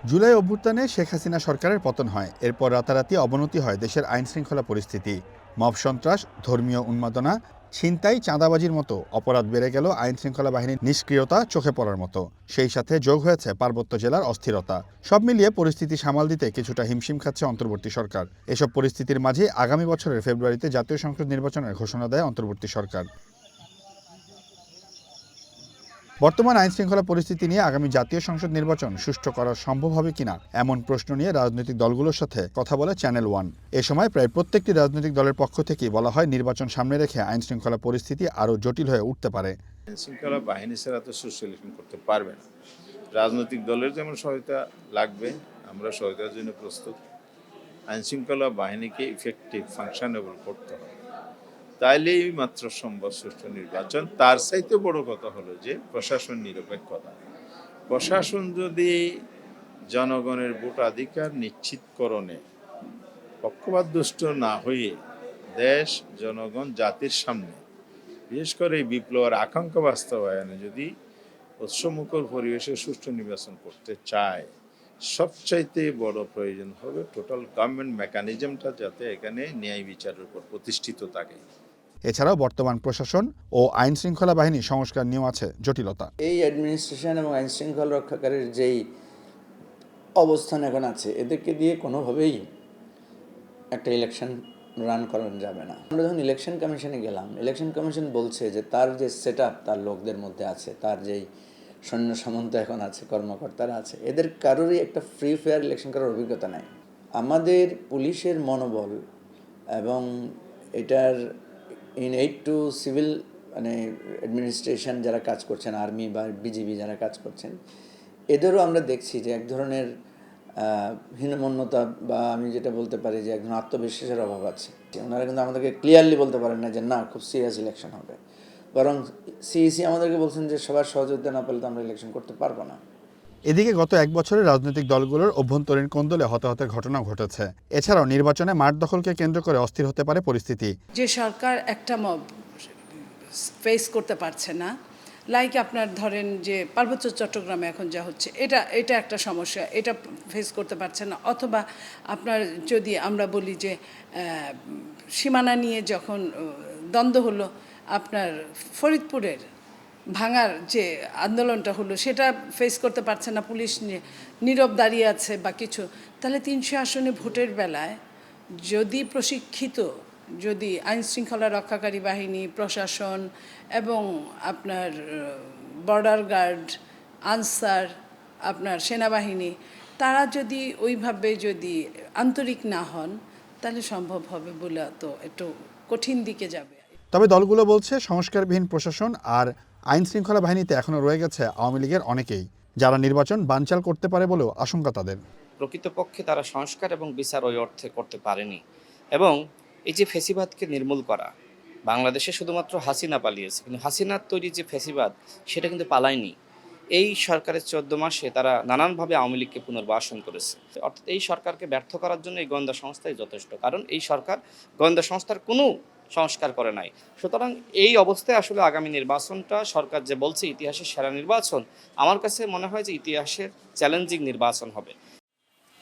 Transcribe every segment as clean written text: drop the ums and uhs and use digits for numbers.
জুলাই অভ্যুত্থানে শেখ হাসিনা সরকারের পতন হয়। এরপর রাতারাতি অবনতি হয় দেশের আইনশৃঙ্খলা পরিস্থিতি। মব সন্ত্রাস, ধর্মীয় উন্মাদনা, ছিনতাই, চাঁদাবাজির মতো অপরাধ বেড়ে গেল। আইনশৃঙ্খলা বাহিনীর নিষ্ক্রিয়তা চোখে পড়ার মতো। সেই সাথে যোগ হয়েছে পার্বত্য জেলার অস্থিরতা। সব মিলিয়ে পরিস্থিতি সামাল দিতে কিছুটা হিমশিম খাচ্ছে অন্তর্বর্তী সরকার। এসব পরিস্থিতির মাঝে আগামী বছরের ফেব্রুয়ারিতে জাতীয় সংসদ নির্বাচনের ঘোষণা দেয় অন্তর্বর্তী সরকার। বর্তমান আইনশৃঙ্খলা পরিস্থিতি নিয়ে আগামী জাতীয় সংসদ নির্বাচন সুষ্ঠু করা সম্ভব হবে কিনা এমন প্রশ্ন নিয়ে রাজনৈতিক দলগুলোর সাথে কথা বলে চ্যানেল ওয়ান। এ সময় প্রায় প্রত্যেকটি রাজনৈতিক দলের পক্ষ থেকেই বলা হয় নির্বাচন সামনে রেখে আইনশৃঙ্খলা পরিস্থিতি আরও জটিল হয়ে উঠতে পারে। আইনশৃঙ্খলা বাহিনী ছাড়া তো সোশ্যালিজম করতে পারবে না। রাজনৈতিক দলের যেমন সহায়তা লাগবে, আমরা সহায়তার জন্য প্রস্তুত। আইনশৃঙ্খলা বাহিনীকে ইফেক্টিভ ফাংশনেবল করতে হবে, তাইলেই মাত্র সম্ভব সুষ্ঠু নির্বাচন। তার চাইতে বড় কথা হলো যে প্রশাসন নিরপেক্ষতা। প্রশাসন যদি জনগণের ভোটাধিকার নিশ্চিতকরণে পক্ষপাতদুষ্ট না হয়ে দেশ, জনগণ, জাতির সামনে বিশেষ করে এই বিপ্লবের আকাঙ্ক্ষা বাস্তবায়নে যদি উৎসমুখর পরিবেশে সুষ্ঠু নির্বাচন করতে চায়, সবচাইতে বড় প্রয়োজন হবে টোটাল গভর্নমেন্ট মেকানিজমটা যাতে এখানে ন্যায় বিচারের উপর প্রতিষ্ঠিত থাকে। এছাড়াও বর্তমান প্রশাসন ও আইন শৃঙ্খলা বাহিনী সংস্কার নিয়েও আছে জটিলতা। এই অ্যাডমিনিস্ট্রেশন এবং আইন শৃঙ্খলা রক্ষাকারীর যেই অবস্থান এখন আছে, এদেরকে দিয়ে কোনোভাবেই একটা ইলেকশন রান করানো যাবে না। আমরা যখন ইলেকশন কমিশনে গেলাম, ইলেকশন কমিশন বলছে যে তার যে সেট আপ তার লোকদের মধ্যে আছে, তার যেই সৈন্য সামন্ত এখন আছে, কর্মকর্তারা আছে, এদের কারোরই একটা ফ্রি ফেয়ার ইলেকশন করার অভিজ্ঞতা নাই। আমাদের পুলিশের মনোবল এবং এটার ইন এইড টু সিভিল মানে অ্যাডমিনিস্ট্রেশন যারা কাজ করছেন, আর্মি বা বিজিবি যারা কাজ করছেন, এদেরও আমরা দেখছি যে এক ধরনের হীনমন্যতা বা আমি যেটা বলতে পারি যে এক ধরনের আত্মবিশ্বাসের অভাব আছে। ওনারা কিন্তু আমাদেরকে ক্লিয়ারলি বলতে পারেন না যে না, খুব সিরিয়াস ইলেকশন হবে। বরং সিইসি আমাদেরকে বলছেন যে সবার সহযোগিতা না পেলে তো আমরা ইলেকশন করতে পারবো না। এদিকে গত এক বছরে রাজনৈতিক দলগুলোর অভ্যন্তরীণ কোন্দলে হতাহতের ঘটনা ঘটেছে। এছাড়াও নির্বাচনে মাঠ দখলকে কেন্দ্র করে অস্থির হতে পারে পরিস্থিতি। যে সরকার একটা মব ফেস করতে পারছে না, লাইক আপনার ধরেন যে পার্বত্য চট্টগ্রামে এখন যা হচ্ছে, এটা একটা সমস্যা, এটা ফেস করতে পারছে না। অথবা আপনার যদি আমরা বলি যে সীমানা নিয়ে যখন দ্বন্দ্ব হলো, আপনার ফরিদপুরের ভাঙার যে আন্দোলনটা হলো, সেটা ফেস করতে পারছে না, পুলিশ নীরব দাঁড়িয়ে আছে বা কিছু। তাহলে 300 আসনে ভোটের বেলায় যদি প্রশিক্ষিত যদি আইনশৃঙ্খলা রক্ষাকারী বাহিনী, প্রশাসন এবং আপনার বর্ডার গার্ড, আনসার, আপনার সেনাবাহিনী, তারা যদি ওইভাবে যদি আন্তরিক না হন, তাহলে সম্ভব হবে বলে তো একটু কঠিন দিকে যাবে। তবে দলগুলো বলছে সংস্কারবিহীন প্রশাসন আর আইন শৃঙ্খলা বাহিনীতে এখনও রয়ে গেছে আওয়ামী লীগের অনেকেই, যারা নির্বাচন বানচাল করতে পারে বলেও আশঙ্কা তাদের। প্রকৃতপক্ষে তারা সংস্কার এবং বিচার ওই অর্থে করতে পারেনি। এবং এই যে ফ্যাসিবাদকে নির্মূল করা, বাংলাদেশে শুধুমাত্র হাসিনা পালিয়েছে, কিন্তু হাসিনার তৈরি যে ফ্যাসিবাদ সেটা কিন্তু পালায়নি। এই সরকারের 14 মাসে তারা নানানভাবে আওয়ামী লীগকে পুনর্বাসন করেছে। অর্থাৎ এই সরকারকে ব্যর্থ করার জন্য এই গোয়েন্দা সংস্থাই যথেষ্ট, কারণ এই সরকার গোয়েন্দা সংস্থার কোনো সংস্কার করে নাই। সুতরাং এই অবস্থায় আসলে আগামী নির্বাচনটা সরকার যে বলছে ইতিহাসের সেরা নির্বাচন, আমার কাছে মনে হয় যে ইতিহাসের চ্যালেঞ্জিং নির্বাচন হবে।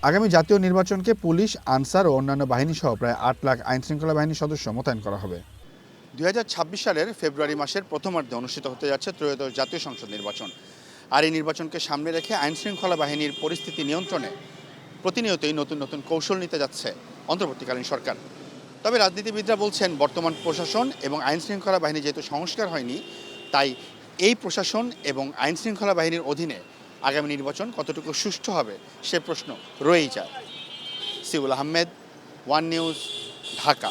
আগামী জাতীয় নির্বাচনকে পুলিশ, আনসার ও অন্যান্য বাহিনী সহ প্রায় 8 লাখ আইনশৃঙ্খলা বাহিনীর সদস্য মোতায়েন করা হবে। 2026 সালের ফেব্রুয়ারি মাসের প্রথমার্ধে অনুষ্ঠিত হতে যাচ্ছে ত্রয়োদশ জাতীয় সংসদ নির্বাচন। আর এই নির্বাচনকে সামনে রেখে আইনশৃঙ্খলা বাহিনীর পরিস্থিতি নিয়ন্ত্রণে প্রতিনিয়তই নতুন নতুন কৌশল নিতে যাচ্ছে অন্তর্বর্তীকালীন সরকার। তবে রাজনীতিবিদরা বলছেন বর্তমান প্রশাসন এবং আইনশৃঙ্খলা বাহিনী যেহেতু সংস্কার হয়নি, তাই এই প্রশাসন এবং আইনশৃঙ্খলা বাহিনীর অধীনে আগামী নির্বাচন কতটুকু সুষ্ঠু হবে সে প্রশ্ন রয়েই যায়। Seoul Ahmed, one news, Dhaka.